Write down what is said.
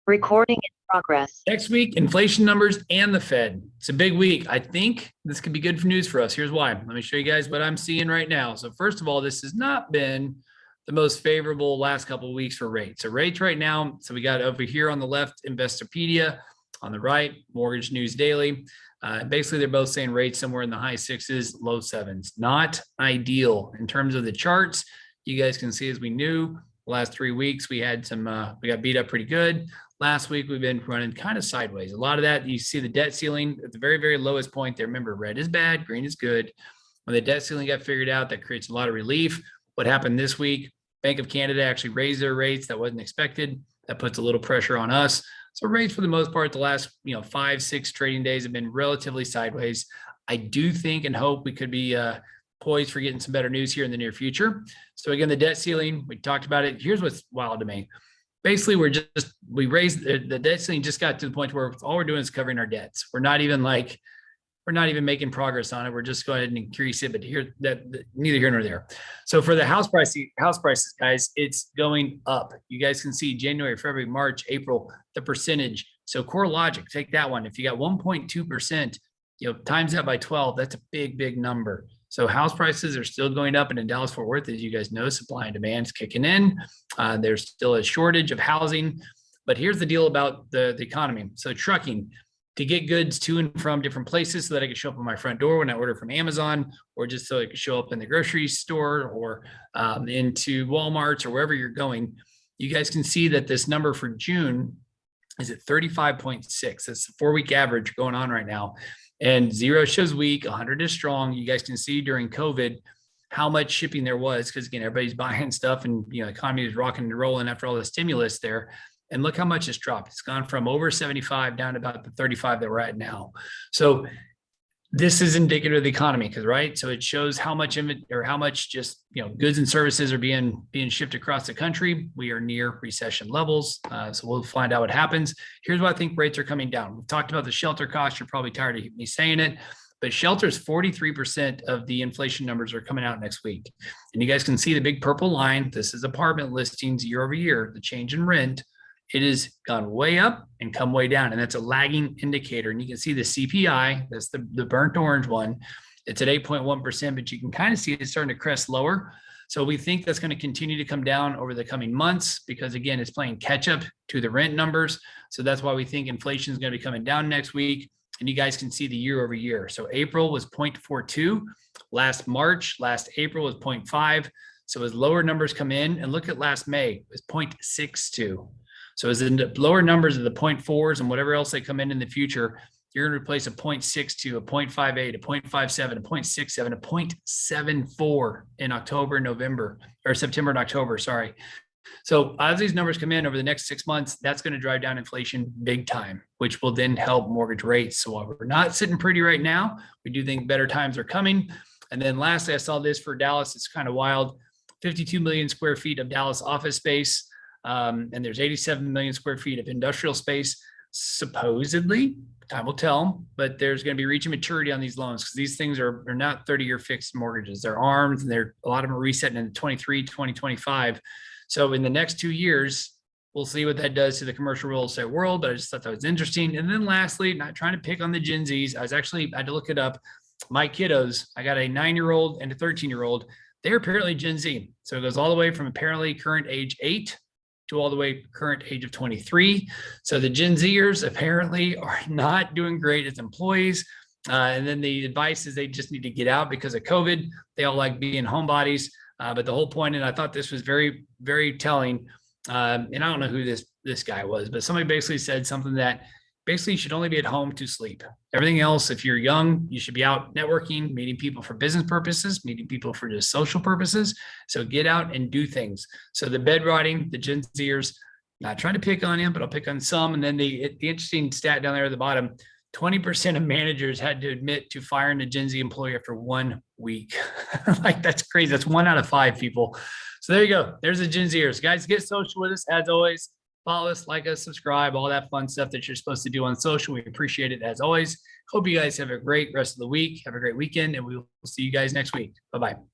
Recording in progress. Next week, inflation numbers and the Fed. It's a big week. I think this could be good for news for us. Here's why. Let me show you guys what I'm seeing right now. So first of all, this has not been the most favorable last couple of weeks for rates. So rates right now, so we got over here on the left, Investopedia, on the right, Mortgage News Daily. Basically, they're both saying rates somewhere in the high sixes, low sevens. Not ideal in terms of the charts. You guys can see, as we knew, the last 3 weeks, we had some, we got beat up pretty good. Last week, we've been running kind of sideways. A lot of that, you see the debt ceiling at the very, very lowest point there. Remember, red is bad, green is good. When the debt ceiling got figured out, that creates a lot of relief. What happened this week? Bank of Canada actually raised their rates. That wasn't expected. That puts a little pressure on us. So rates, for the most part, the last 5, 6 trading days have been relatively sideways. I do think and hope we could be poised for getting some better news here in the near future. So again, the debt ceiling, we talked about it. Here's what's wild to me. Basically, we raised the debt ceiling, just got to the point where all we're doing is covering our debts. We're not even making progress on it. We're just going to increase it, but neither here nor there. So for the house prices, guys, it's going up. You guys can see January, February, March, April, the percentage. So core logic, take that one. If you got 1.2%, times that by 12, that's a big, big number. So house prices are still going up, and in Dallas-Fort Worth, as you guys know, supply and demand is kicking in. There's still a shortage of housing, but here's the deal about the economy. So trucking, to get goods to and from different places so that I can show up on my front door when I order from Amazon, or just so it can show up in the grocery store or into Walmart's or wherever you're going. You guys can see that this number for June is at 35.6. That's the 4-week average going on right now. And 0 shows weak, 100 is strong. You guys can see during COVID how much shipping there was, because again, everybody's buying stuff and economy is rocking and rolling after all the stimulus there. And look how much it's dropped. It's gone from over 75 down to about the 35 that we're at now. So this is indicative of the economy, right? So it shows how much just goods and services are being shipped across the country. We are near recession levels. So we'll find out what happens. Here's why I think rates are coming down. We've talked about the shelter cost. You're probably tired of me saying it, but shelter's 43% of the inflation numbers are coming out next week. And you guys can see the big purple line. This is apartment listings year over year, the change in rent. It has gone way up and come way down, and that's a lagging indicator. And you can see the CPI, that's the burnt orange one. It's at 8.1%, but you can kind of see it's starting to crest lower. So we think that's going to continue to come down over the coming months because, again, it's playing catch up to the rent numbers. So that's why we think inflation is going to be coming down next week. And you guys can see the year over year. So April was 0.42. Last April was 0.5. So as lower numbers come in, and look at last May, it was 0.62. So as the lower numbers of the 0.4s and whatever else they come in the future, you're going to replace a 0.62, a 0.58, a 0.57, a 0.67, a 0.74 in September and October, sorry. So as these numbers come in over the next 6 months, that's going to drive down inflation big time, which will then help mortgage rates. So while we're not sitting pretty right now, we do think better times are coming. And then lastly, I saw this for Dallas. It's kind of wild. 52 million square feet of Dallas office space. And there's 87 million square feet of industrial space. Supposedly, time will tell, but there's going to be reaching maturity on these loans because these things are not 30-year fixed mortgages. They're ARMs, and a lot of them are resetting in 23, 2025. So in the next 2 years, we'll see what that does to the commercial real estate world, but I just thought that was interesting. And then lastly, not trying to pick on the Gen Zs, I had to look it up. My kiddos, I got a 9-year-old and a 13-year-old. They're apparently Gen Z. So it goes all the way from apparently current age 8 to all the way current age of 23. So the Gen Zers apparently are not doing great as employees. And then the advice is they just need to get out because of COVID. They all like being homebodies. But the whole point, and I thought this was very, very telling. And I don't know who this guy was, but somebody basically said something that basically you should only be at home to sleep. Everything else, if you're young, you should be out networking, meeting people for business purposes, meeting people for just social purposes. So get out and do things. So the bed rotting, the Gen Zers, not trying to pick on him, but I'll pick on some. And then the interesting stat down there at the bottom, 20% of managers had to admit to firing a Gen Z employee after 1 week. Like, that's crazy. That's 1 out of 5 people. So there you go. There's the Gen Zers. Guys, get social with us as always. Follow us, like us, subscribe, all that fun stuff that you're supposed to do on social. We appreciate it as always. Hope you guys have a great rest of the week. Have a great weekend, and we will see you guys next week. Bye-bye.